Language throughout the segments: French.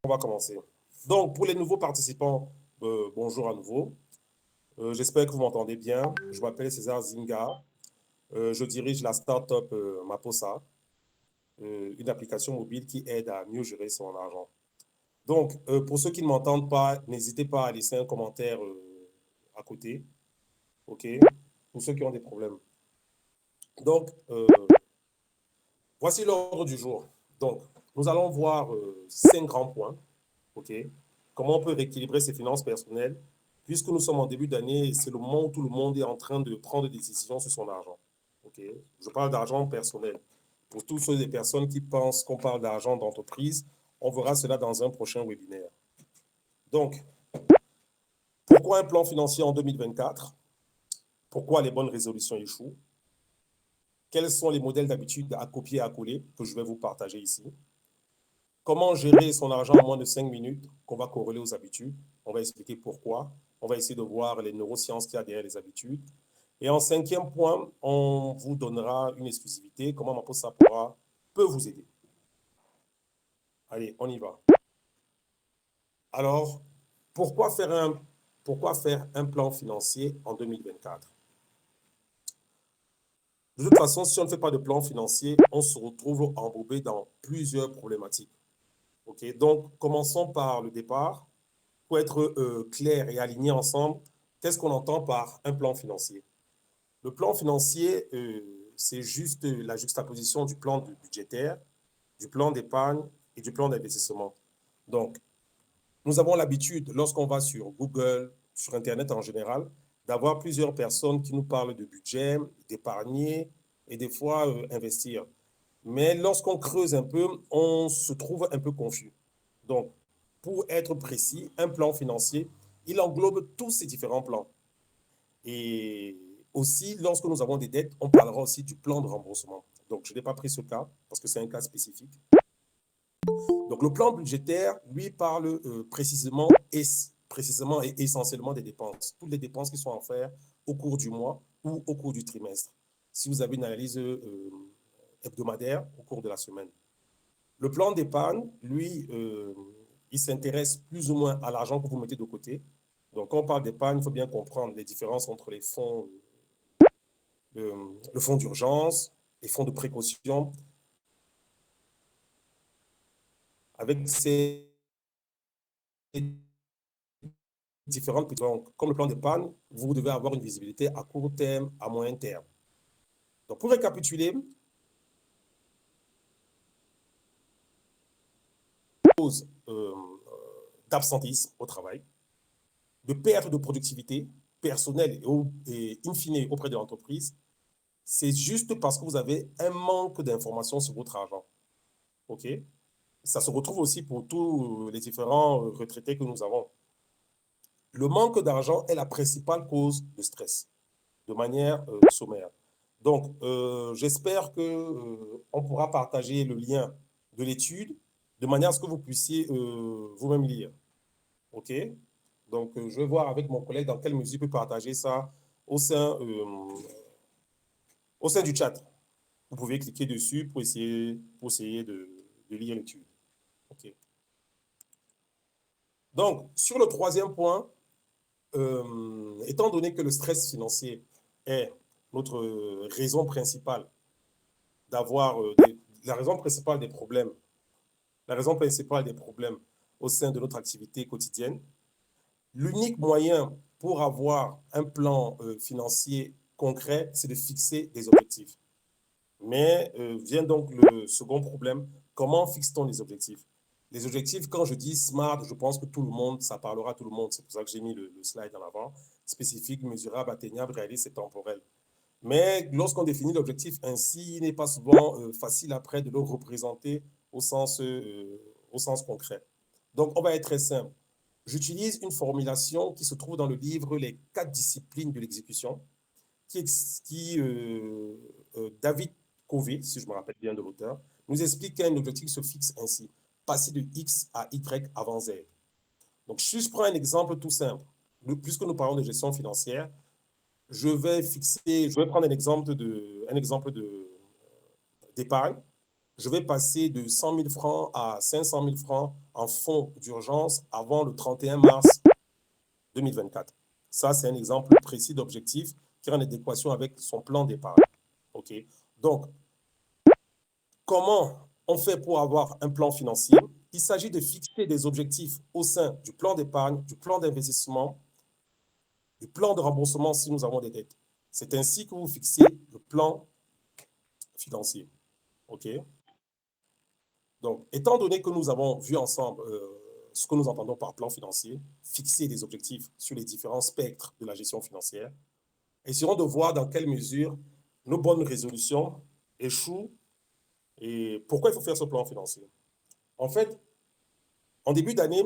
va commencer. Donc, pour les nouveaux participants, bonjour à nouveau. J'espère que vous m'entendez bien. Je m'appelle César Zinga. Je dirige la startup Maposa, une application mobile qui aide à mieux gérer son argent. Donc, pour ceux qui ne m'entendent pas, n'hésitez pas à laisser un commentaire à côté. OK? Pour ceux qui ont des problèmes. Donc, voici l'ordre du jour. Donc, nous allons voir 5 grands points. OK? Comment on peut rééquilibrer ses finances personnelles, puisque nous sommes en début d'année et c'est le moment où tout le monde est en train de prendre des décisions sur son argent. OK? Je parle d'argent personnel. Pour tous ceux des personnes qui pensent qu'on parle d'argent d'entreprise, on verra cela dans un prochain webinaire. Donc, pourquoi un plan financier en 2024? Pourquoi les bonnes résolutions échouent? Quels sont les modèles d'habitude à copier et à coller que je vais vous partager ici? Comment gérer son argent en moins de 5 minutes qu'on va corréler aux habitudes? On va expliquer pourquoi. On va essayer de voir les neurosciences qu'il y a derrière les habitudes. Et en 5e point, on vous donnera une exclusivité, comment Maposa peut vous aider. Allez, on y va. Alors, pourquoi faire un plan financier en 2024? De toute façon, si on ne fait pas de plan financier, on se retrouve embourbé dans plusieurs problématiques. Okay? Donc, commençons par le départ. Pour être clair et aligné ensemble, qu'est-ce qu'on entend par un plan financier? Le plan financier, c'est juste la juxtaposition du plan budgétaire, du plan d'épargne et du plan d'investissement. Donc, nous avons l'habitude, lorsqu'on va sur Google, sur Internet en général, d'avoir plusieurs personnes qui nous parlent de budget, d'épargner et des fois investir. Mais lorsqu'on creuse un peu, on se trouve un peu confus. Donc, pour être précis, un plan financier, il englobe tous ces différents plans. Et aussi, lorsque nous avons des dettes, on parlera aussi du plan de remboursement. Donc, je n'ai pas pris ce cas parce que c'est un cas spécifique. Donc, le plan budgétaire, lui, parle précisément et essentiellement des dépenses. Toutes les dépenses qui sont à faire au cours du mois ou au cours du trimestre. Si vous avez une analyse hebdomadaire au cours de la semaine. Le plan d'épargne, lui, il s'intéresse plus ou moins à l'argent que vous mettez de côté. Donc, quand on parle d'épargne, il faut bien comprendre les différences entre les fonds, le fonds d'urgence, les fonds de précaution. Avec ces différentes, donc, comme le plan d'épargne, vous devez avoir une visibilité à court terme, à moyen terme. Donc, pour récapituler, cause d'absentéisme au travail, de perte de productivité personnelle et in fine auprès de l'entreprise, c'est juste parce que vous avez un manque d'informations sur votre argent. OK? Ça se retrouve aussi pour tous les différents retraités que nous avons. Le manque d'argent est la principale cause de stress, de manière sommaire. Donc, j'espère qu'on pourra partager le lien de l'étude de manière à ce que vous puissiez vous-même lire. OK? Donc, je vais voir avec mon collègue dans quelle mesure il peut partager ça au sein du chat. Vous pouvez cliquer dessus pour essayer de lire l'étude. OK. Donc, sur le 3e point, étant donné que le stress financier est notre raison principale d'avoir la raison principale des problèmes, au sein de notre activité quotidienne, l'unique moyen pour avoir un plan financier concret, c'est de fixer des objectifs. Mais vient donc le second problème, comment fixe-t-on les objectifs? Les objectifs, quand je dis SMART, je pense que tout le monde, ça parlera à tout le monde. C'est pour ça que j'ai mis le slide en avant. Spécifique, mesurable, atteignable, réaliste et temporel. Mais lorsqu'on définit l'objectif ainsi, il n'est pas souvent facile après de le représenter au sens concret. Donc, on va être très simple. J'utilise une formulation qui se trouve dans le livre Les 4 disciplines de l'exécution, David Covey, si je me rappelle bien de l'auteur, nous explique qu'un objectif se fixe ainsi, passer de X à Y avant Z. Donc, si je prends un exemple tout simple, puisque nous parlons de gestion financière, je vais prendre un exemple d'épargne. je vais passer de 100 000 francs à 500 000 francs en fonds d'urgence avant le 31 mars 2024. Ça, c'est un exemple précis d'objectif qui est en adéquation avec son plan d'épargne. OK? Donc, comment on fait pour avoir un plan financier? Il s'agit de fixer des objectifs au sein du plan d'épargne, du plan d'investissement, du plan de remboursement si nous avons des dettes. C'est ainsi que vous fixez le plan financier. OK? Donc, étant donné que nous avons vu ensemble ce que nous entendons par plan financier, fixer des objectifs sur les différents spectres de la gestion financière, essayons de voir dans quelle mesure nos bonnes résolutions échouent et pourquoi il faut faire ce plan financier. En fait, en début d'année,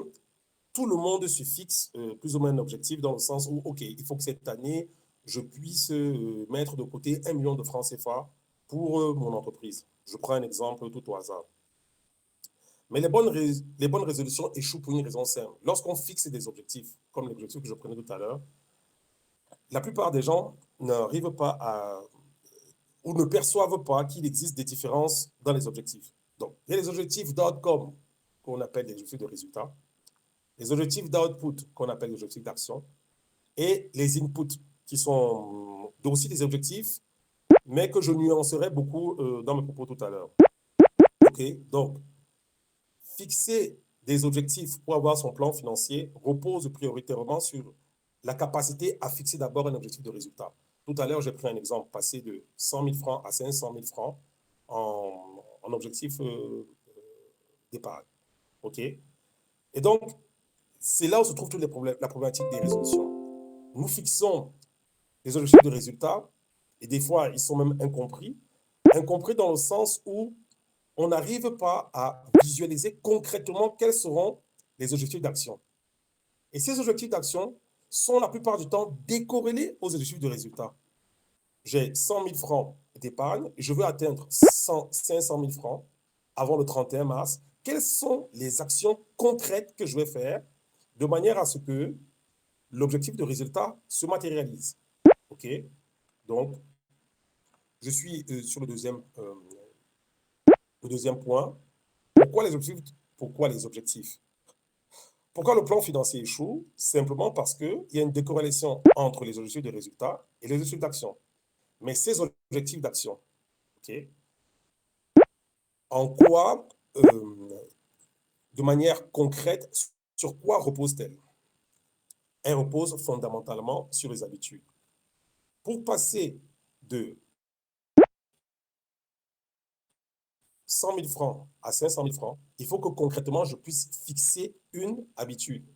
tout le monde se fixe plus ou moins un objectif dans le sens où, OK, il faut que cette année, je puisse mettre de côté 1 million de francs CFA pour mon entreprise. Je prends un exemple tout au hasard. Mais les bonnes résolutions échouent pour une raison simple. Lorsqu'on fixe des objectifs, comme l'objectif que je prenais tout à l'heure, la plupart des gens n'arrivent pas à ou ne perçoivent pas qu'il existe des différences dans les objectifs. Donc, il y a les objectifs d'outcome qu'on appelle les objectifs de résultat, les objectifs d'output qu'on appelle les objectifs d'action et les inputs qui sont aussi des objectifs, mais que je nuancerai beaucoup dans mes propos tout à l'heure. OK, donc, fixer des objectifs pour avoir son plan financier repose prioritairement sur la capacité à fixer d'abord un objectif de résultat. Tout à l'heure, j'ai pris un exemple, passer de 100 000 francs à 500 000 francs en objectif d'épargne. OK? Et donc, c'est là où se trouve toute la problématique des résolutions. Nous fixons des objectifs de résultat et des fois, ils sont même incompris. Incompris dans le sens où on n'arrive pas à visualiser concrètement quels seront les objectifs d'action. Et ces objectifs d'action sont la plupart du temps décorrélés aux objectifs de résultat. J'ai 100 000 francs d'épargne, je veux atteindre 500 000 francs avant le 31 mars. Quelles sont les actions concrètes que je vais faire de manière à ce que l'objectif de résultat se matérialise? OK? Donc, je suis sur le deuxième point. Pourquoi les objectifs? Pourquoi les objectifs? Pourquoi le plan financier échoue? Simplement parce qu'il y a une décorrélation entre les objectifs de résultat et les objectifs d'action. Mais ces objectifs d'action, okay, en quoi, de manière concrète, sur quoi repose-t-elle? Elle repose fondamentalement sur les habitudes. Pour passer de 100 000 francs à 500 000 francs, il faut que concrètement, je puisse fixer une habitude.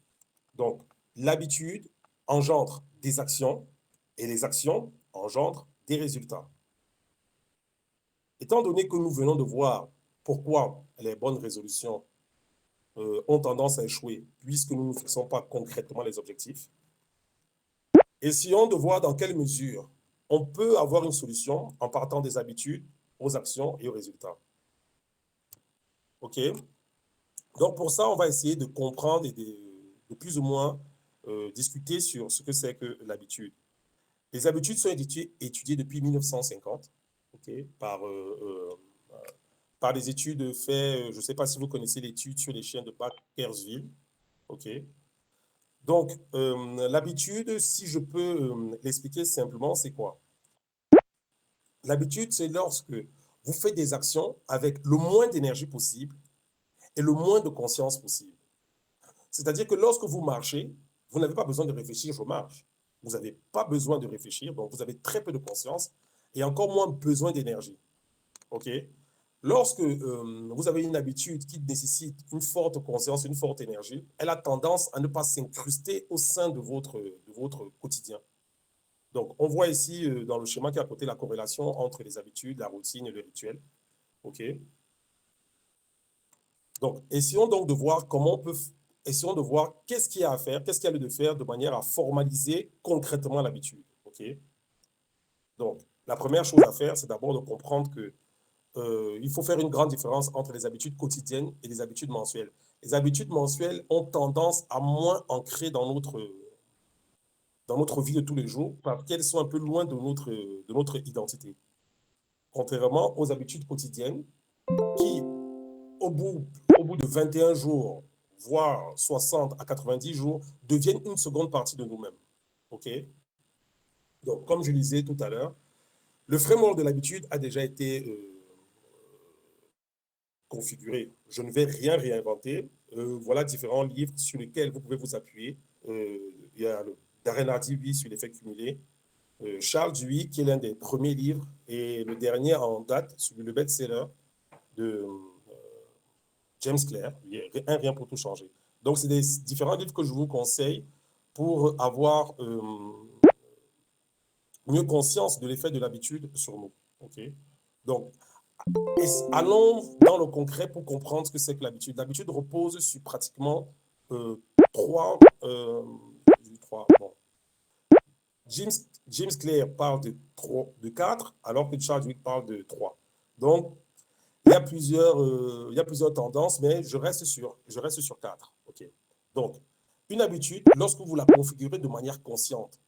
Donc, l'habitude engendre des actions et les actions engendrent des résultats. Étant donné que nous venons de voir pourquoi les bonnes résolutions ont tendance à échouer, puisque nous ne fixons pas concrètement les objectifs, essayons de voir dans quelle mesure on peut avoir une solution en partant des habitudes aux actions et aux résultats. OK? Donc, pour ça, on va essayer de comprendre et de plus ou moins discuter sur ce que c'est que l'habitude. Les habitudes sont étudiées depuis 1950, okay, par des études faites, je ne sais pas si vous connaissez l'étude sur les chiens de Bakersfield. Okay. Donc, l'habitude, si je peux l'expliquer simplement, c'est quoi? L'habitude, c'est lorsque vous faites des actions avec le moins d'énergie possible et le moins de conscience possible. C'est-à-dire que lorsque vous marchez, vous n'avez pas besoin de réfléchir, je marche. Vous n'avez pas besoin de réfléchir, donc vous avez très peu de conscience et encore moins besoin d'énergie. OK? Lorsque vous avez une habitude qui nécessite une forte conscience, une forte énergie, elle a tendance à ne pas s'incruster au sein de votre quotidien. Donc, on voit ici dans le schéma qui est à côté la corrélation entre les habitudes, la routine et le rituel. OK? Donc, essayons donc de voir comment on peut... Essayons de voir qu'est-ce qu'il y a à faire, qu'est-ce qu'il y a lieu de faire de manière à formaliser concrètement l'habitude. OK? Donc, la première chose à faire, c'est d'abord de comprendre que il faut faire une grande différence entre les habitudes quotidiennes et les habitudes mensuelles. Les habitudes mensuelles ont tendance à moins ancrer dans notre vie de tous les jours parce qu'elles sont un peu loin de notre identité. Contrairement aux habitudes quotidiennes qui au bout de 21 jours, voire 60 à 90 jours, deviennent une seconde partie de nous-mêmes. OK? Donc, comme je disais tout à l'heure, le framework de l'habitude a déjà été configuré. Je ne vais rien réinventer. Voilà différents livres sur lesquels vous pouvez vous appuyer. Il y a Darren Hardy, lui, sur l'effet cumulé. Charles Duhigg, qui est l'un des premiers livres, et le dernier en date, sur le best-seller de James Clear, Un rien pour tout changer. Donc, c'est des différents livres que je vous conseille pour avoir mieux conscience de l'effet de l'habitude sur nous. Okay? Donc, allons dans le concret pour comprendre ce que c'est que l'habitude. L'habitude repose sur pratiquement trois, bon. James Clear parle de 4, alors que Charles Duhigg parle de 3. Donc, il y a plusieurs tendances, mais je reste sur 4. Okay. Donc, une habitude, lorsque vous la configurez de manière consciente,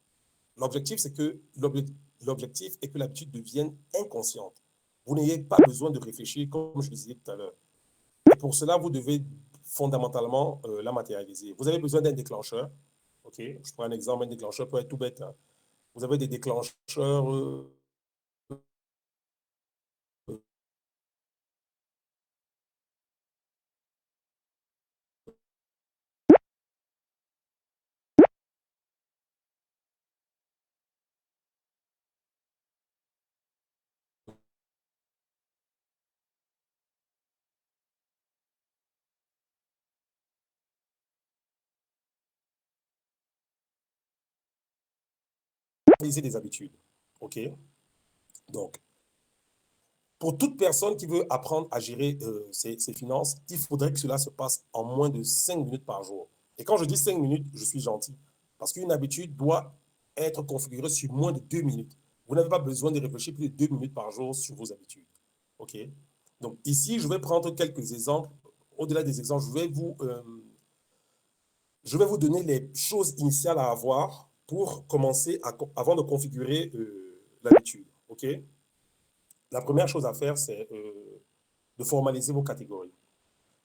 l'objectif est que l'habitude devienne inconsciente. Vous n'ayez pas besoin de réfléchir, comme je le disais tout à l'heure. Et pour cela, vous devez fondamentalement la matérialiser. Vous avez besoin d'un déclencheur. Okay. Je prends un exemple, un déclencheur peut être tout bête. Hein. Vous avez des déclencheurs des habitudes. OK? Donc, pour toute personne qui veut apprendre à gérer ses finances, il faudrait que cela se passe en moins de 5 minutes par jour. Et quand je dis 5 minutes, je suis gentil. Parce qu'une habitude doit être configurée sur moins de 2 minutes. Vous n'avez pas besoin de réfléchir plus de 2 minutes par jour sur vos habitudes. OK? Donc, ici, je vais prendre quelques exemples. Au-delà des exemples, je vais vous donner les choses initiales à avoir pour commencer avant de configurer l'habitude. OK? La première chose à faire, c'est de formaliser vos catégories.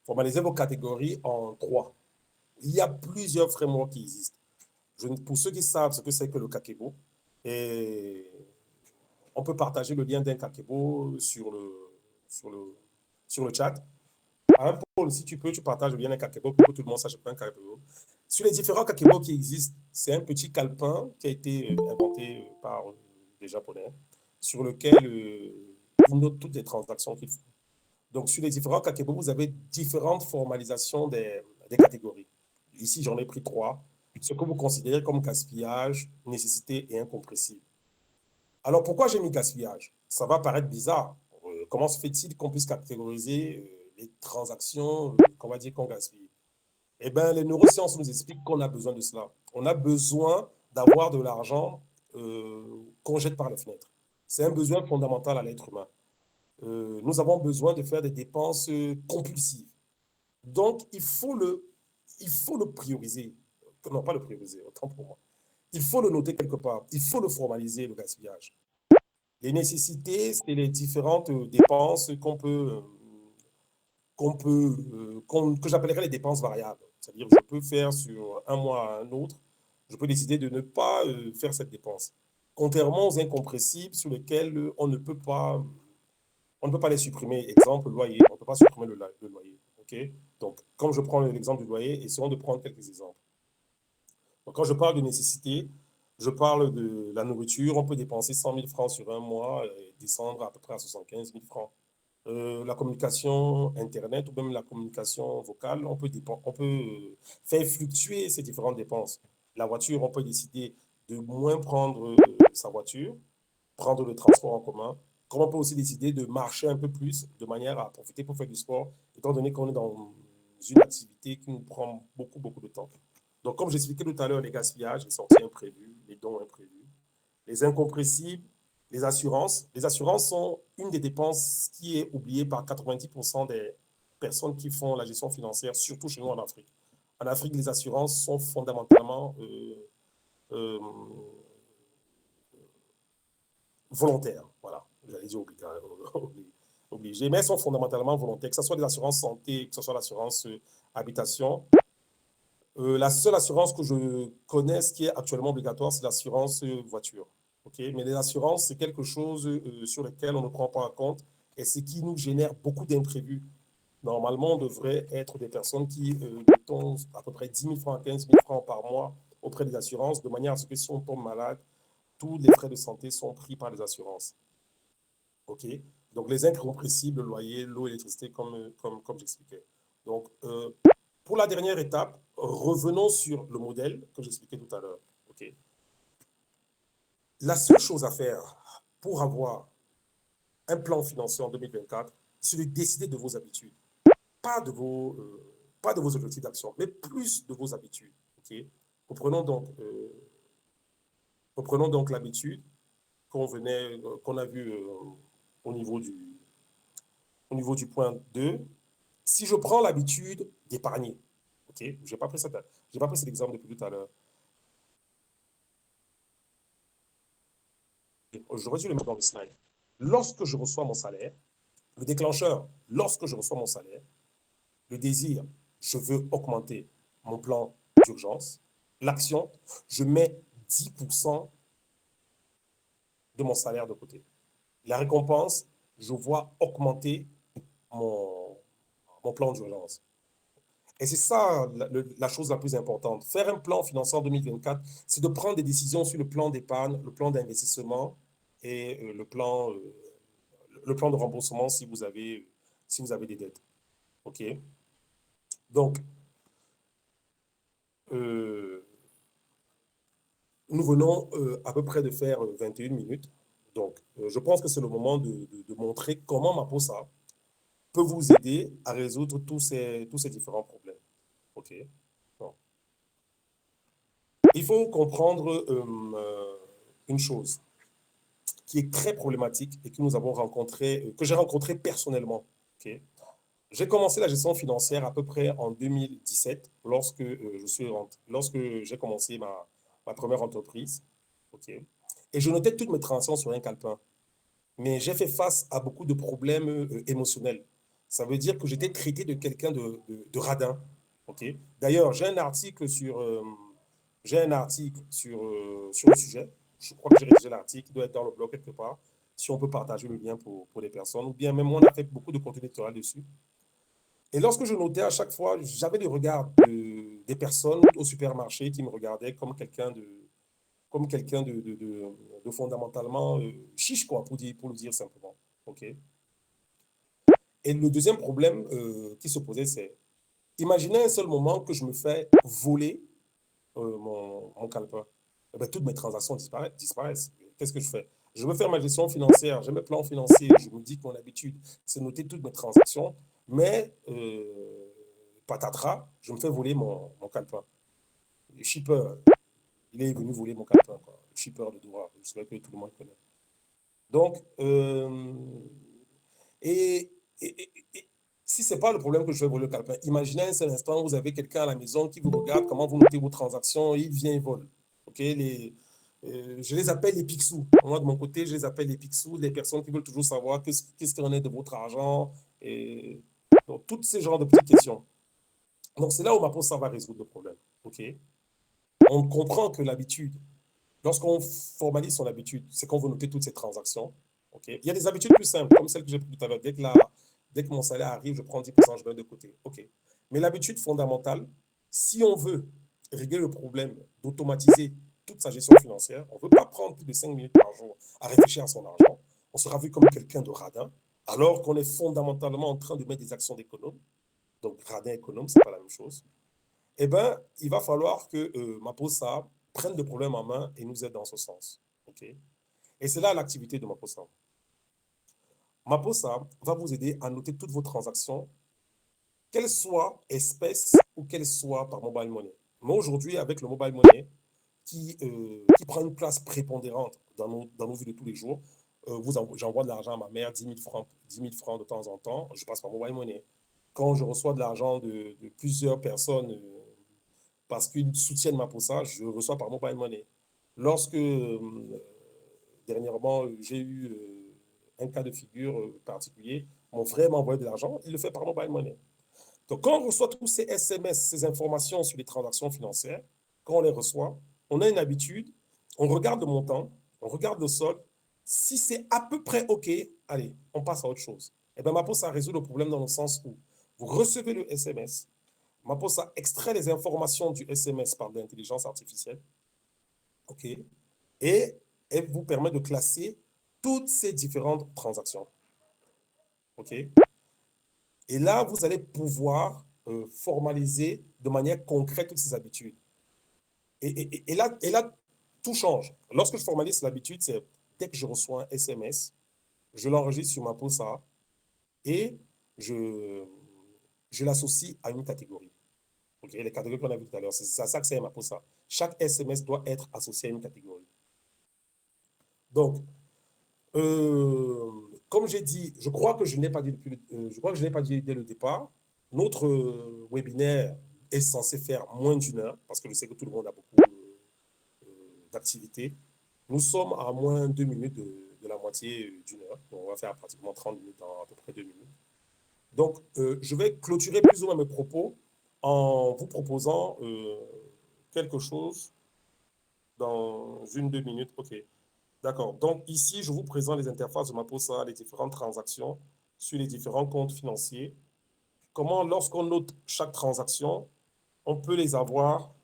Formalisez vos catégories en 3. Il y a plusieurs frameworks qui existent. Pour ceux qui savent ce que c'est que le Kakebo, et on peut partager le lien d'un Kakebo sur le chat. Hein, Paul, si tu peux, tu partages le lien d'un Kakebo pour que tout le monde sache un Kakebo. Sur les différents Kakebo qui existent, c'est un petit calepin qui a été inventé par des Japonais, sur lequel ils notent toutes les transactions qu'ils font. Donc, sur les différents Kakebo, vous avez différentes formalisations des catégories. Ici, j'en ai pris 3. Ce que vous considérez comme gaspillage, nécessité et incompressible. Alors, pourquoi j'ai mis gaspillage? Ça va paraître bizarre. Comment se fait-il qu'on puisse catégoriser les transactions qu'on va dire qu'on gaspille? Eh bien, les neurosciences nous expliquent qu'on a besoin de cela. On a besoin d'avoir de l'argent qu'on jette par les fenêtres. C'est un besoin fondamental à l'être humain. Nous avons besoin de faire des dépenses compulsives. Donc, il faut le prioriser. Non, pas le prioriser, autant pour moi. Il faut le noter quelque part. Il faut le formaliser, le gaspillage. Les nécessités, c'est les différentes dépenses que j'appellerais les dépenses variables. C'est-à-dire que je peux faire sur un mois à un autre, je peux décider de ne pas faire cette dépense. Contrairement aux incompressibles sur lesquels on ne peut pas les supprimer. Exemple, le loyer. On ne peut pas supprimer le loyer. Okay? Donc, comme je prends l'exemple du loyer, essayons de prendre quelques exemples. Donc, quand je parle de nécessité, je parle de la nourriture. On peut dépenser 100 000 francs sur un mois et descendre à peu près à 75 000 francs. La communication Internet ou même la communication vocale, on peut faire fluctuer ces différentes dépenses. La voiture, on peut décider de moins prendre sa voiture, prendre le transport en commun, comme on peut aussi décider de marcher un peu plus de manière à profiter pour faire du sport, étant donné qu'on est dans une activité qui nous prend beaucoup, beaucoup de temps. Donc, comme j'expliquais tout à l'heure, les gaspillages, les sorties imprévues, les dons imprévus, les incompressibles, les assurances. Les assurances sont une des dépenses qui est oubliée par 90% des personnes qui font la gestion financière, surtout chez nous en Afrique. En Afrique, les assurances sont fondamentalement euh, volontaires. Voilà, j'allais dire obligatoires. légers, mais elles sont fondamentalement volontaires, que ce soit des assurances santé, que ce soit l'assurance habitation. La seule assurance que je connaisse qui est actuellement obligatoire, c'est l'assurance voiture. Okay? Mais les assurances, c'est quelque chose sur lequel on ne prend pas en compte et ce qui nous génère beaucoup d'imprévus. Normalement, on devrait être des personnes qui mettons à peu près 10 000 francs à 15 000 francs par mois auprès des assurances, de manière à ce que si on tombe malade, tous les frais de santé sont pris par les assurances. OK? Donc, les incompressibles, le loyer, l'eau, l'électricité, comme j'expliquais. Donc, pour la dernière étape, revenons sur le modèle que j'expliquais tout à l'heure. OK? La seule chose à faire pour avoir un plan financier en 2024, c'est de décider de vos habitudes. Pas de vos objectifs d'action, mais plus de vos habitudes. Okay? Reprenons donc l'habitude qu'on a vu au niveau du point 2. Si je prends l'habitude d'épargner, ok, je n'ai pas pris cet exemple depuis tout à l'heure. J'aurais dû le mettre dans le slide. Lorsque je reçois mon salaire, le déclencheur, lorsque je reçois mon salaire, le désir, je veux augmenter mon plan d'urgence. L'action, je mets 10% de mon salaire de côté. La récompense, je vois augmenter mon plan d'urgence. Et c'est ça la chose la plus importante. Faire un plan financier en 2024, c'est de prendre des décisions sur le plan d'épargne, le plan d'investissement et le plan de remboursement si vous avez des dettes. OK? Donc, nous venons à peu près de faire 21 minutes. Donc, je pense que c'est le moment de montrer comment Maposa peut vous aider à résoudre tous ces différents problèmes. OK? Bon. Il faut comprendre une chose qui est très problématique et que nous avons rencontré, que j'ai rencontré personnellement. Okay? J'ai commencé la gestion financière à peu près en 2017 lorsque j'ai commencé ma première entreprise. Okay? Et je notais toutes mes transactions sur un calepin. Mais j'ai fait face à beaucoup de problèmes émotionnels. Ça veut dire que j'étais traité de quelqu'un de radin. Okay? D'ailleurs, j'ai un article sur le sujet. Je crois que j'ai rédigé l'article, il doit être dans le blog quelque part. Si on peut partager le lien pour les personnes, ou bien même on a fait beaucoup de contenu électoral dessus. Et lorsque je notais à chaque fois, j'avais des regards des personnes au supermarché qui me regardaient comme quelqu'un de fondamentalement chiche, quoi, pour le dire simplement. Okay? Et le deuxième problème qui se posait, c'est imaginez un seul moment que je me fais voler mon calepin. Eh bien, toutes mes transactions disparaissent. Qu'est-ce que je fais? Je veux faire ma gestion financière, j'ai mes plans financiers, je me dis que mon habitude, c'est noter toutes mes transactions, mais patatras, je me fais voler mon calepin. Le shipper, il est venu voler mon calepin, quoi. Le shipper de Doha, je sais que tout le monde connaît. Donc, et si ce n'est pas le problème que je vais voler le calepin, imaginez un seul instant, vous avez quelqu'un à la maison qui vous regarde, comment vous notez vos transactions, il vient et vole. Okay? Je les appelle les pixous. Moi, de mon côté, je les appelle les pixous, les personnes qui veulent toujours savoir qu'est-ce qu'il en est de votre argent. Et donc, tous ces genres de petites questions. Donc, c'est là où Maposa va résoudre le problème. Okay? On comprend que l'habitude, lorsqu'on formalise son habitude, c'est qu'on veut noter toutes ces transactions. Okay? Il y a des habitudes plus simples, comme celle que j'ai prise tout à l'heure. Dès que mon salaire arrive, je prends 10%, je mets de côté. OK. Mais l'habitude fondamentale, si on veut régler le problème d'automatiser toute sa gestion financière, on ne veut pas prendre plus de 5 minutes par jour à réfléchir à son argent. On sera vu comme quelqu'un de radin, alors qu'on est fondamentalement en train de mettre des actions d'économe. Donc, radin économe, ce n'est pas la même chose. Eh bien, il va falloir que Maposa prenne le problème en main et nous aide dans ce sens. Okay? Et c'est là l'activité de Maposa. Maposa va vous aider à noter toutes vos transactions, qu'elles soient espèces ou qu'elles soient par mobile money. Mais aujourd'hui, avec le mobile money, qui prend une place prépondérante dans nos vies de tous les jours, j'envoie de l'argent à ma mère, 10 000 francs de temps en temps, je passe par mobile money. Quand je reçois de l'argent de plusieurs personnes parce qu'ils soutiennent Maposa, je reçois par mobile money. Lorsque dernièrement, j'ai eu un cas de figure particulier. Mon vraiment envoyer de l'argent, il le fait par mobile money. Donc, quand on reçoit tous ces SMS, ces informations sur les transactions financières, quand on les reçoit, on a une habitude, on regarde le montant, on regarde le solde. Si c'est à peu près OK, allez, on passe à autre chose. Et bien, Maposa résout le problème dans le sens où vous recevez le SMS, Maposa extrait les informations du SMS par de l'intelligence artificielle, OK, et elle vous permet de classer toutes ces différentes transactions, OK. Et là, vous allez pouvoir formaliser de manière concrète toutes ces habitudes. Et là, tout change. Lorsque je formalise l'habitude, c'est dès que je reçois un SMS, je l'enregistre sur ma POSA et je, je l'associe à une catégorie. Okay? Les catégories qu'on a vues tout à l'heure, c'est ça que c'est ma POSA. Chaque SMS doit être associé à une catégorie. Donc, comme j'ai dit, je crois que je n'ai pas dit dès le départ, notre webinaire est censé faire moins d'une heure, parce que je sais que tout le monde a beaucoup d'activités. Nous sommes à moins 2 minutes de la moitié d'une heure. Donc, on va faire pratiquement 30 minutes en à peu près 2 minutes. Donc, je vais clôturer plus ou moins mes propos en vous proposant quelque chose dans 1-2 minutes. OK. D'accord. Donc, ici, je vous présente les interfaces de Maposa, les différentes transactions sur les différents comptes financiers. Comment, lorsqu'on note chaque transaction, on peut les avoir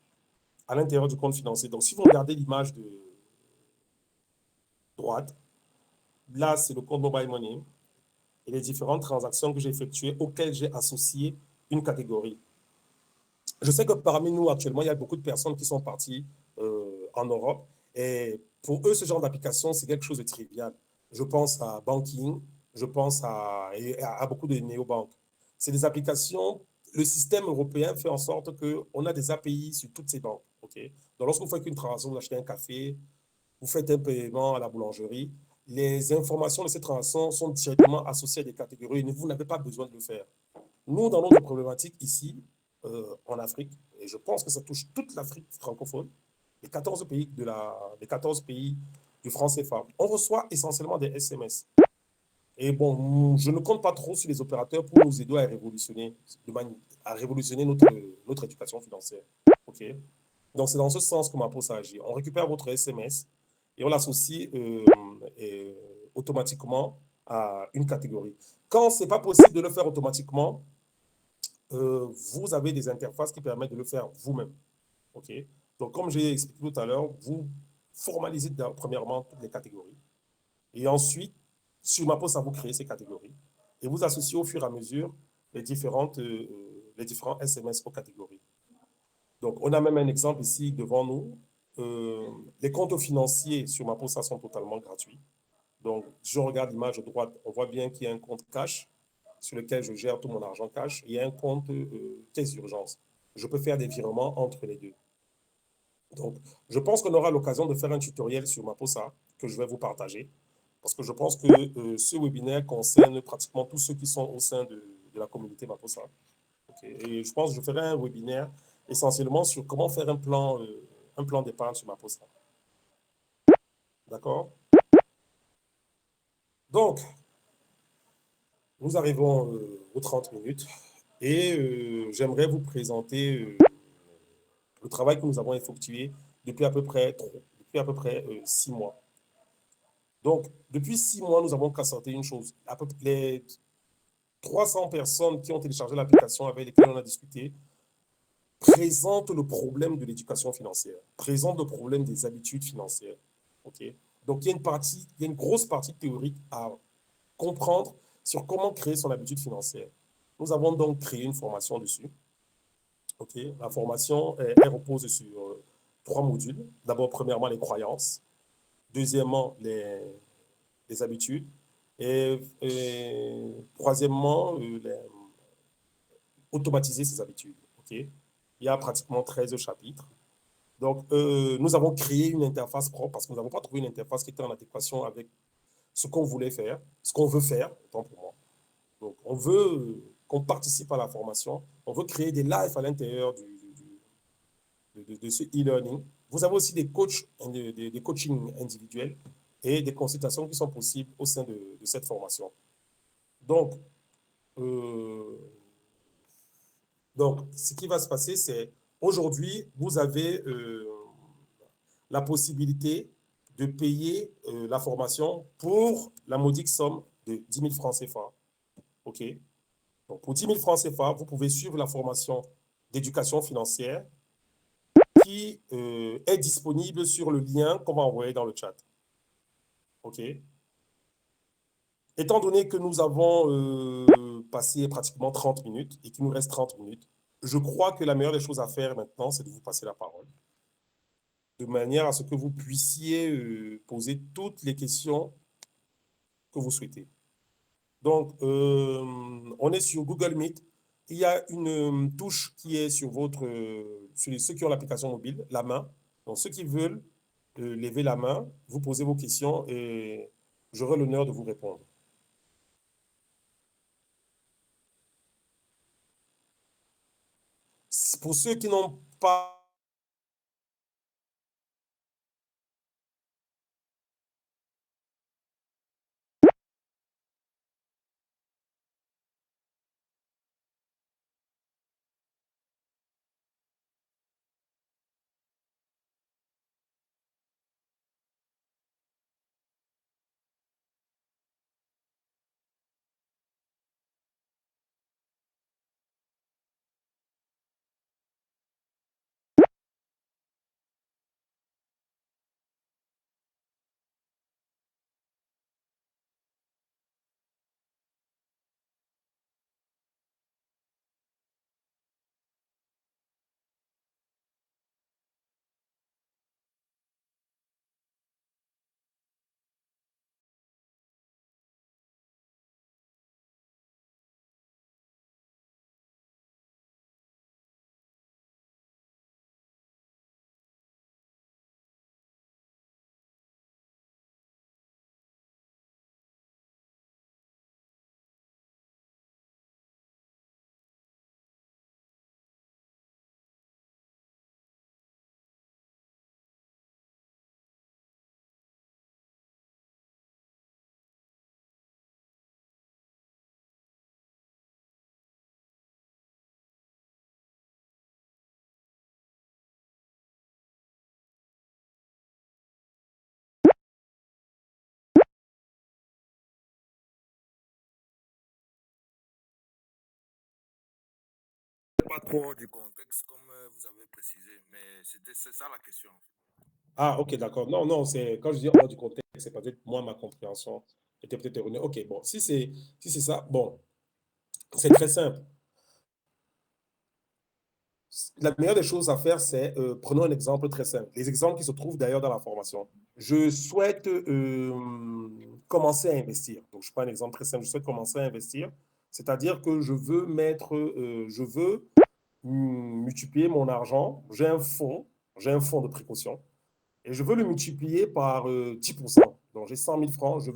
à l'intérieur du compte financier. Donc, si vous regardez l'image de droite, là, c'est le compte Mobile Money et les différentes transactions que j'ai effectuées auxquelles j'ai associé une catégorie. Je sais que parmi nous, actuellement, il y a beaucoup de personnes qui sont parties en Europe et pour eux, ce genre d'application, c'est quelque chose de trivial. Je pense à Banking, je pense à beaucoup de néobanques. C'est des applications, le système européen fait en sorte qu'on a des API sur toutes ces banques. Okay? Donc, lorsque vous faites une transaction, vous achetez un café, vous faites un paiement à la boulangerie, les informations de ces transactions sont directement associées à des catégories et vous n'avez pas besoin de le faire. Nous, dans notre problématique ici, en Afrique, et je pense que ça touche toute l'Afrique francophone, les 14 pays du franc CFA, on reçoit essentiellement des SMS. Et bon, je ne compte pas trop sur les opérateurs pour nous aider à révolutionner notre éducation financière. OK? Donc, c'est dans ce sens que ma pose agit. On récupère votre SMS et on l'associe automatiquement à une catégorie. Quand ce n'est pas possible de le faire automatiquement, vous avez des interfaces qui permettent de le faire vous-même. OK? Donc, comme j'ai expliqué tout à l'heure, vous formalisez premièrement toutes les catégories. Et ensuite, sur Mapo, ça vous crée ces catégories. Et vous associez au fur et à mesure les différents SMS aux catégories. Donc, on a même un exemple ici devant nous. Les comptes financiers sur Maposa sont totalement gratuits. Donc, je regarde l'image de droite, on voit bien qu'il y a un compte cash sur lequel je gère tout mon argent cash. Il y a un compte caisse d'urgence. Je peux faire des virements entre les deux. Donc, je pense qu'on aura l'occasion de faire un tutoriel sur Maposa que je vais vous partager parce que je pense que ce webinaire concerne pratiquement tous ceux qui sont au sein de la communauté Maposa. Okay. Et je pense que je ferai un webinaire essentiellement sur comment faire un plan d'épargne sur Maposa. D'accord? Donc, nous arrivons aux 30 minutes et j'aimerais vous présenter le travail que nous avons effectué depuis à peu près 6 mois. Donc, depuis 6 mois, nous avons constaté une chose. À peu près les 300 personnes qui ont téléchargé l'application avec lesquelles on a discuté présentent le problème de l'éducation financière, présentent le problème des habitudes financières. Okay? Donc, il y a une grosse partie théorique à comprendre sur comment créer son habitude financière. Nous avons donc créé une formation dessus. Okay? La formation, elle repose sur 3 modules. D'abord, premièrement, les croyances. Deuxièmement, les habitudes. Et troisièmement, automatiser ses habitudes. Okay? Il y a pratiquement 13 chapitres. Donc, nous avons créé une interface propre parce que nous n'avons pas trouvé une interface qui était en adéquation avec ce qu'on voulait faire, ce qu'on veut faire, autant pour moi. Donc, on veut qu'on participe à la formation, on veut créer des lives à l'intérieur de ce e-learning. Vous avez aussi des coachings individuels et des consultations qui sont possibles au sein de cette formation. Donc, Euh, donc, ce qui va se passer, c'est aujourd'hui, vous avez la possibilité de payer la formation pour la modique somme de 10 000 francs CFA. OK? Donc, pour 10 000 francs CFA, vous pouvez suivre la formation d'éducation financière qui est disponible sur le lien qu'on va envoyer dans le chat. OK? Étant donné que nous avons passé pratiquement 30 minutes et qu'il nous reste 30 minutes, je crois que la meilleure des choses à faire maintenant, c'est de vous passer la parole, de manière à ce que vous puissiez poser toutes les questions que vous souhaitez. Donc, on est sur Google Meet. Il y a une touche qui est sur sur ceux qui ont l'application mobile, la main. Donc, ceux qui veulent lever la main, vous posez vos questions et j'aurai l'honneur de vous répondre. Pour ceux qui n'ont pas Pas trop hors du contexte, comme vous avez précisé, mais c'est ça la question. Ah, ok, d'accord. Non, non, c'est quand je dis hors du contexte, c'est peut-être moi, ma compréhension était peut-être erronée. Ok, bon, si c'est ça, bon, c'est très simple. La meilleure des choses à faire, c'est prenons un exemple très simple. Les exemples qui se trouvent d'ailleurs dans la formation. Je souhaite commencer à investir. Donc, je prends un exemple très simple. Je souhaite commencer à investir, c'est-à-dire que je veux multiplier mon argent. J'ai un fonds de précaution et je veux le multiplier par 10%. Donc, j'ai 100 000 francs. Je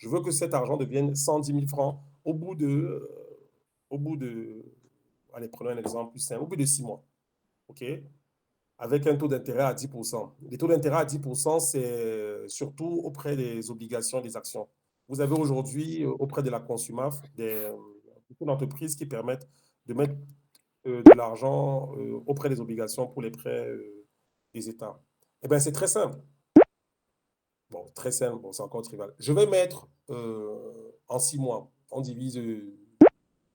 veux que cet argent devienne 110 000 francs au bout de, allez, prenons un exemple plus simple, au bout de 6 mois. OK? Avec un taux d'intérêt à 10%. Les taux d'intérêt à 10%, c'est surtout auprès des obligations des actions. Vous avez aujourd'hui, auprès de la Consumaf, beaucoup d'entreprises qui permettent de mettre de l'argent auprès des obligations pour les prêts des États. Eh bien, c'est très simple. Bon, très simple, bon, c'est encore trivial. Je vais mettre en 6 mois, on divise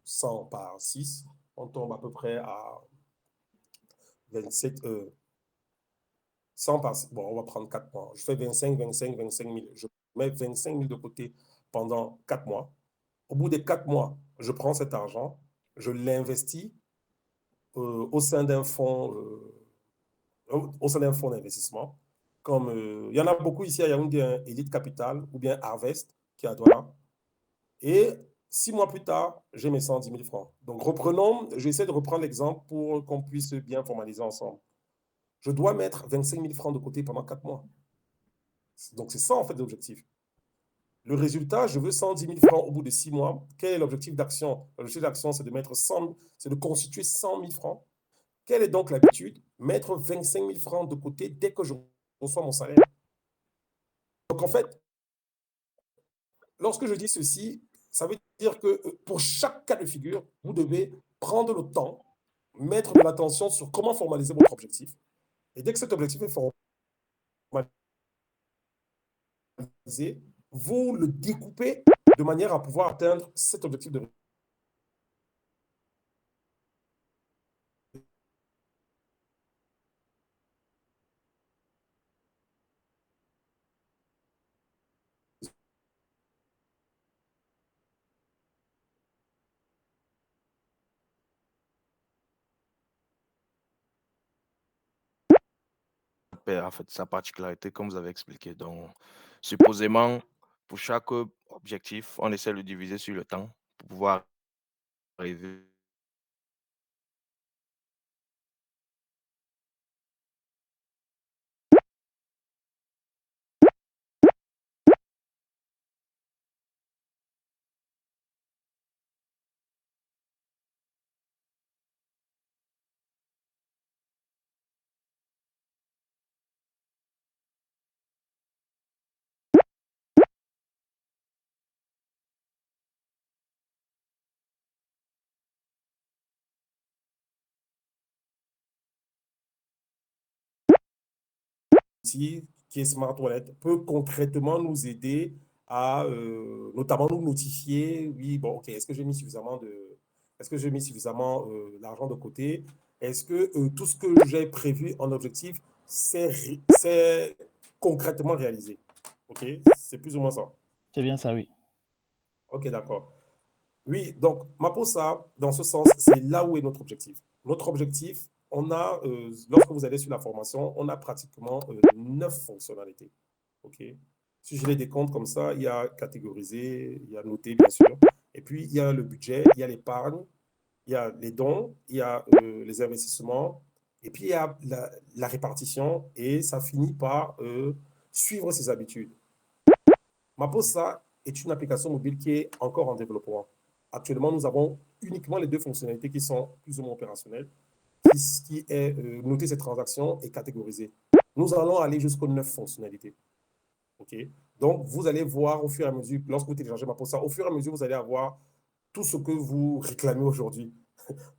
100 par 6, on tombe à peu près à 27, 100 par 6. Bon, on va prendre 4 mois. Je fais 25 000. Je mets 25 000 de côté pendant 4 mois. Au bout des 4 mois, je prends cet argent, je l'investis au sein d'un fonds au sein d'un fonds d'investissement. Comme il y en a beaucoup ici à Yaoundé, hein, Elite Capital ou bien Harvest qui est à Douala. Et 6 mois plus tard, j'ai mes 110 000 francs. Donc reprenons, je vais essayer de reprendre l'exemple pour qu'on puisse bien formaliser ensemble. Je dois mettre 25 000 francs de côté pendant 4 mois. Donc c'est ça en fait l'objectif. Le résultat, je veux 110 000 francs au bout de 6 mois. Quel est l'objectif d'action? L'objectif d'action, c'est de mettre 100, c'est de constituer 100 000 francs. Quelle est donc l'habitude? Mettre 25 000 francs de côté dès que je reçois mon salaire. Donc en fait, lorsque je dis ceci, Ça veut dire que pour chaque cas de figure, vous devez prendre le temps, mettre de l'attention sur comment formaliser votre objectif. Et dès que cet objectif est formalisé, vous le découpez de manière à pouvoir atteindre cet objectif de En fait, sa particularité, comme vous avez expliqué. Donc, supposément, pour chaque objectif, on essaie de le diviser sur le temps pour pouvoir arriver. qui est Smart Wallet peut concrètement nous aider à notamment nous notifier, oui, bon, ok, est-ce que j'ai mis suffisamment d'argent de côté? Est-ce que tout ce que j'ai prévu en objectif, c'est concrètement réalisé? Ok, c'est plus ou moins ça. C'est bien ça, oui. Ok, d'accord. Oui, donc Maposa, dans ce sens, c'est là où est notre objectif. Notre objectif, lorsque vous allez sur la formation, on a pratiquement 9 fonctionnalités. OK? Si je les décompte comme ça, il y a catégorisé, il y a noté, bien sûr. Et puis, il y a le budget, il y a l'épargne, il y a les dons, il y a les investissements, et puis il y a la répartition, et ça finit par suivre ses habitudes. Maposa est une application mobile qui est encore en développement. Actuellement, nous avons uniquement les 2 fonctionnalités qui sont plus ou moins opérationnelles, qui est noter ces transactions et catégoriser. Nous allons aller jusqu'aux 9 fonctionnalités. OK? Donc, vous allez voir au fur et à mesure, lorsque vous téléchargez Maposa, au fur et à mesure, vous allez avoir tout ce que vous réclamez aujourd'hui.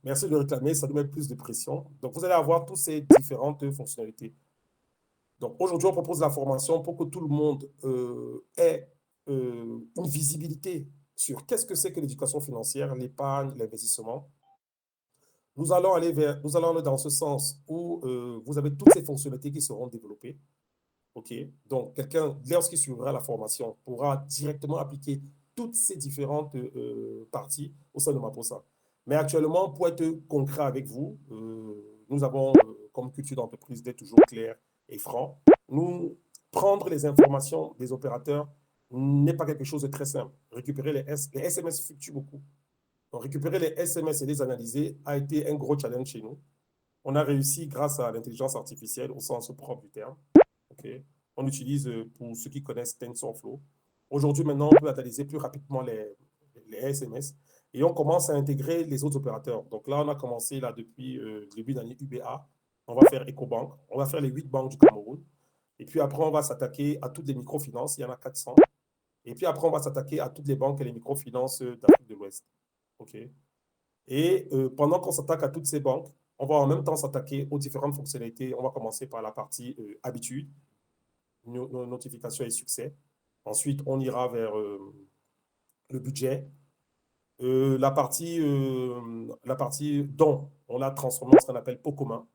Merci de réclamer, ça nous met plus de pression. Donc, vous allez avoir toutes ces différentes fonctionnalités. Donc, aujourd'hui, on propose la formation pour que tout le monde ait une visibilité sur qu'est-ce que c'est que l'éducation financière, l'épargne, l'investissement. Nous allons aller dans ce sens où vous avez toutes ces fonctionnalités qui seront développées. OK? Donc, quelqu'un, lorsqu'il suivra la formation, pourra directement appliquer toutes ces différentes parties au sein de Maposa. Mais actuellement, pour être concret avec vous, nous avons comme culture d'entreprise d'être toujours clair et franc. Nous, prendre les informations des opérateurs n'est pas quelque chose de très simple. Récupérer les SMS fluctuent beaucoup. Donc, récupérer les SMS et les analyser a été un gros challenge chez nous. On a réussi grâce à l'intelligence artificielle au sens propre du terme. Okay. On utilise, pour ceux qui connaissent TensorFlow. Aujourd'hui, maintenant, on peut analyser plus rapidement les SMS et on commence à intégrer les autres opérateurs. Donc là, on a commencé là, depuis le début d'année UBA. On va faire EcoBank. On va faire les 8 banques du Cameroun. Et puis après, on va s'attaquer à toutes les microfinances. Il y en a 400. Et puis après, on va s'attaquer à toutes les banques et les microfinances d'Afrique de l'Ouest. OK. Et pendant qu'on s'attaque à toutes ces banques, on va en même temps s'attaquer aux différentes fonctionnalités. On va commencer par la partie habitude, notification et succès. Ensuite, on ira vers le budget. La partie dons, on l'a transformé en ce qu'on appelle pot commun.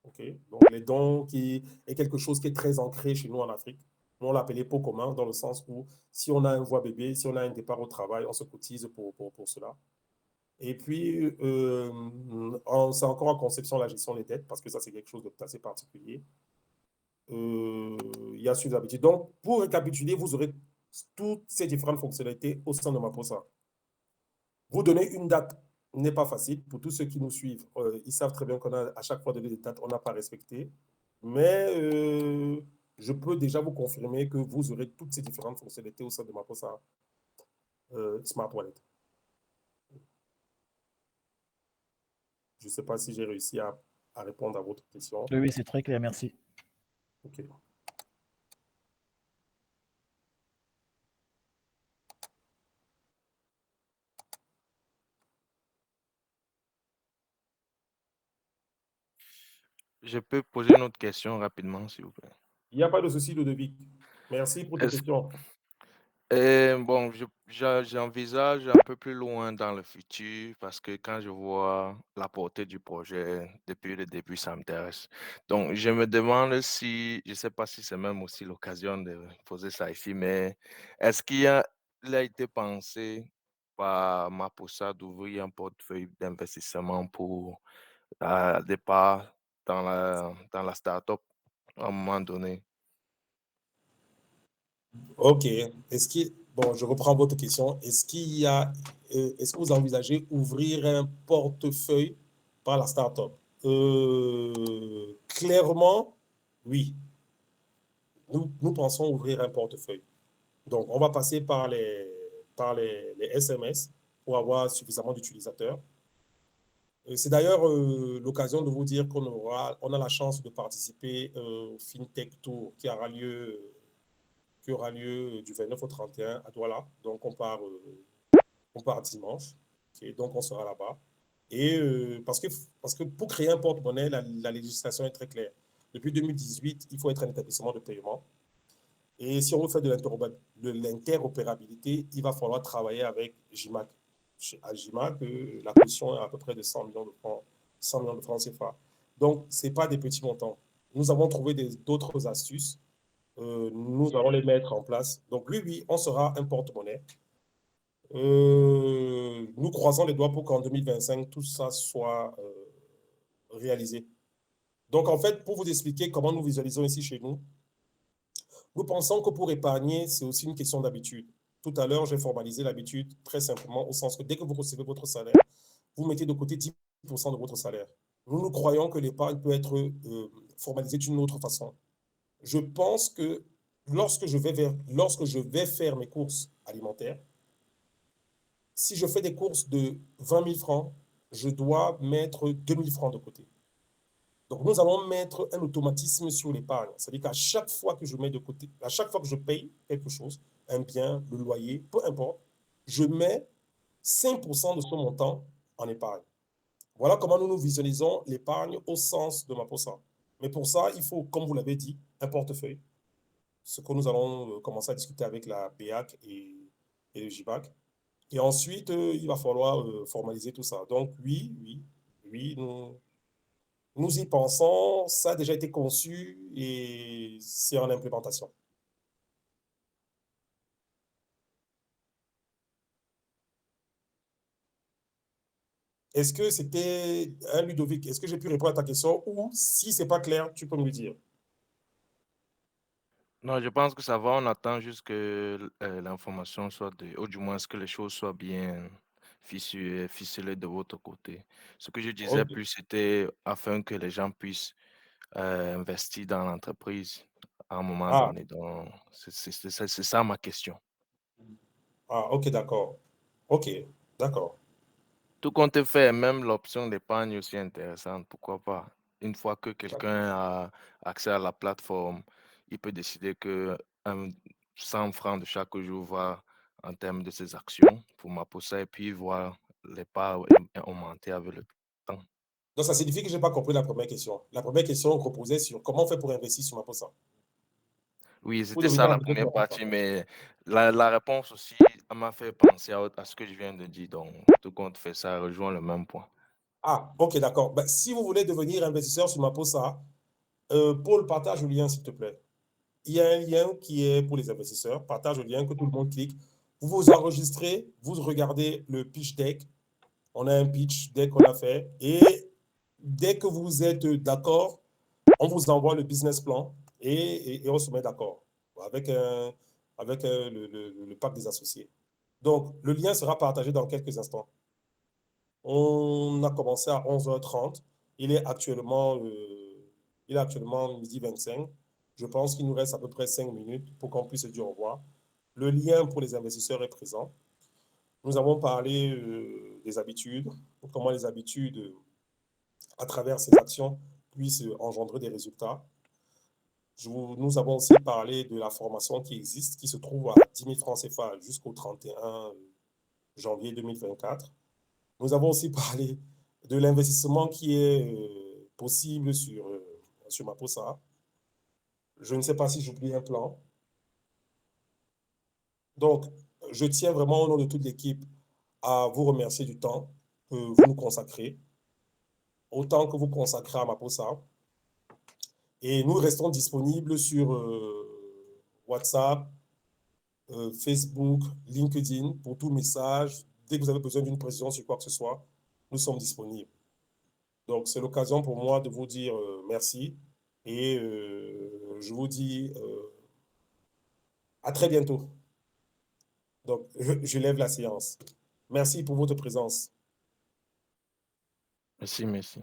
Okay? Donc, les dons qui est quelque chose qui est très ancré chez nous en Afrique. Nous, on l'appelait pot commun dans le sens où si on a un voix bébé, si on a un départ au travail, on se cotise pour cela. Et puis, c'est encore en conception la gestion des dettes, parce que ça, c'est quelque chose d'assez particulier. Il y a sur l'habitude. Donc, pour récapituler, vous aurez toutes ces différentes fonctionnalités au sein de Maposa. Vous donner une date n'est pas facile. Pour tous ceux qui nous suivent, ils savent très bien qu'on a à chaque fois donné des dates, on n'a pas respecté. Mais je peux déjà vous confirmer que vous aurez toutes ces différentes fonctionnalités au sein de Maposa Smart Wallet. Je ne sais pas si j'ai réussi à répondre à votre question. Oui, c'est très clair, merci. OK. Je peux poser une autre question rapidement, s'il vous plaît. Il n'y a pas de souci, Ludovic. Merci pour tes Est-ce questions. Bon, j'envisage un peu plus loin dans le futur parce que quand je vois la portée du projet depuis le début, ça m'intéresse. Donc, je me demande si, je ne sais pas si c'est même aussi l'occasion de poser ça ici, mais est-ce il a été pensé par Maposa d'ouvrir un portefeuille d'investissement pour départ dans la start-up à un moment donné? OK. Bon, je reprends votre question. Est-ce que vous envisagez ouvrir un portefeuille par la startup? Clairement, oui. Nous pensons ouvrir un portefeuille. Donc, on va passer par les SMS pour avoir suffisamment d'utilisateurs. C'est d'ailleurs l'occasion de vous dire on a la chance de participer au FinTech Tour qui aura lieu du 29 au 31 à Douala. Donc, on part dimanche. Ok, donc, on sera là-bas. Et parce que pour créer un porte-monnaie, la législation est très claire. Depuis 2018, il faut être un établissement de paiement. Et si on veut faire de l'interopérabilité, il va falloir travailler avec GIMAC. À GIMAC, la caution est à peu près de 100 millions de francs, 100 millions de francs CFA. Donc, ce n'est pas des petits montants. Nous avons trouvé d'autres astuces. Nous allons les mettre en place. Donc, oui, oui, on sera un porte-monnaie. Nous croisons les doigts pour qu'en 2025, tout ça soit réalisé. Donc, en fait, pour vous expliquer comment nous visualisons ici chez nous, nous pensons que pour épargner, c'est aussi une question d'habitude. Tout à l'heure, j'ai formalisé l'habitude très simplement au sens que dès que vous recevez votre salaire, vous mettez de côté 10% de votre salaire. Nous croyons que l'épargne peut être formalisée d'une autre façon. Je pense que lorsque je vais faire mes courses alimentaires, si je fais des courses de 20 000 francs, je dois mettre 2 000 francs de côté. Donc, nous allons mettre un automatisme sur l'épargne. C'est-à-dire qu'à chaque fois que je mets de côté, à chaque fois que je paye quelque chose, un bien, le loyer, peu importe, je mets 5% de ce montant en épargne. Voilà comment nous visualisons l'épargne au sens de Maposa. Mais pour ça, il faut, comme vous l'avez dit, un portefeuille. Ce que nous allons commencer à discuter avec la BEAC et le GIBAC. Et ensuite, il va falloir formaliser tout ça. Donc, oui, oui, oui, nous y pensons, ça a déjà été conçu et c'est en implémentation. Est-ce que c'était un Ludovic? Est-ce que j'ai pu répondre à ta question ou si c'est pas clair, tu peux me le dire? Non, je pense que ça va. On attend juste que l'information soit ou du moins que les choses soient bien ficelées de votre côté. Ce que je disais Ok. plus, c'était afin que les gens puissent investir dans l'entreprise à un moment Ah, donné. Donc, c'est ça ma question. ok, d'accord. Ok, d'accord. Tout compte fait, même l'option d'épargne est aussi intéressante. Pourquoi pas? Une fois que quelqu'un a accès à la plateforme, il peut décider que 100 francs de chaque jour va en termes de ses actions pour Maposa et puis voir les parts augmenter avec le temps. Donc, ça signifie que je n'ai pas compris la première question. La première question reposait sur comment on fait pour investir sur ma poste. Oui, Vous c'était devez ça la répéter première pour la poste. partie, mais la réponse aussi m'a fait penser à ce que je viens de dire. Donc, tout compte fait, ça rejoint le même point. Ah, ok, d'accord. Ben, si vous voulez devenir investisseur sur ma poste, Paul, partage le lien, s'il te plaît. Il y a un lien qui est pour les investisseurs. Partage le lien, que tout le monde clique. Vous vous enregistrez, vous regardez le pitch deck. On a un pitch deck qu'on a fait. Et dès que vous êtes d'accord, on vous envoie le business plan et on se met d'accord avec le pacte des associés. Donc, le lien sera partagé dans quelques instants. On a commencé à 11h30. Il est actuellement, euh, il est actuellement midi 25. Je pense qu'il nous reste à peu près 5 minutes pour qu'on puisse se dire au revoir. Le lien pour les investisseurs est présent. Nous avons parlé des habitudes, comment les habitudes, à travers ces actions, puissent engendrer des résultats. Nous avons aussi parlé de la formation qui existe, qui se trouve à 10 000 francs CFA jusqu'au 31 janvier 2024. Nous avons aussi parlé de l'investissement qui est possible sur Maposa. Je ne sais pas si j'oublie un plan. Donc, je tiens vraiment au nom de toute l'équipe à vous remercier du temps que vous nous consacrez, autant que vous consacrez à Maposa. Et nous restons disponibles sur WhatsApp, Facebook, LinkedIn pour tout message. Dès que vous avez besoin d'une précision sur quoi que ce soit, nous sommes disponibles. Donc, c'est l'occasion pour moi de vous dire merci et je vous dis à très bientôt. Donc, je lève la séance. Merci pour votre présence. Merci, merci.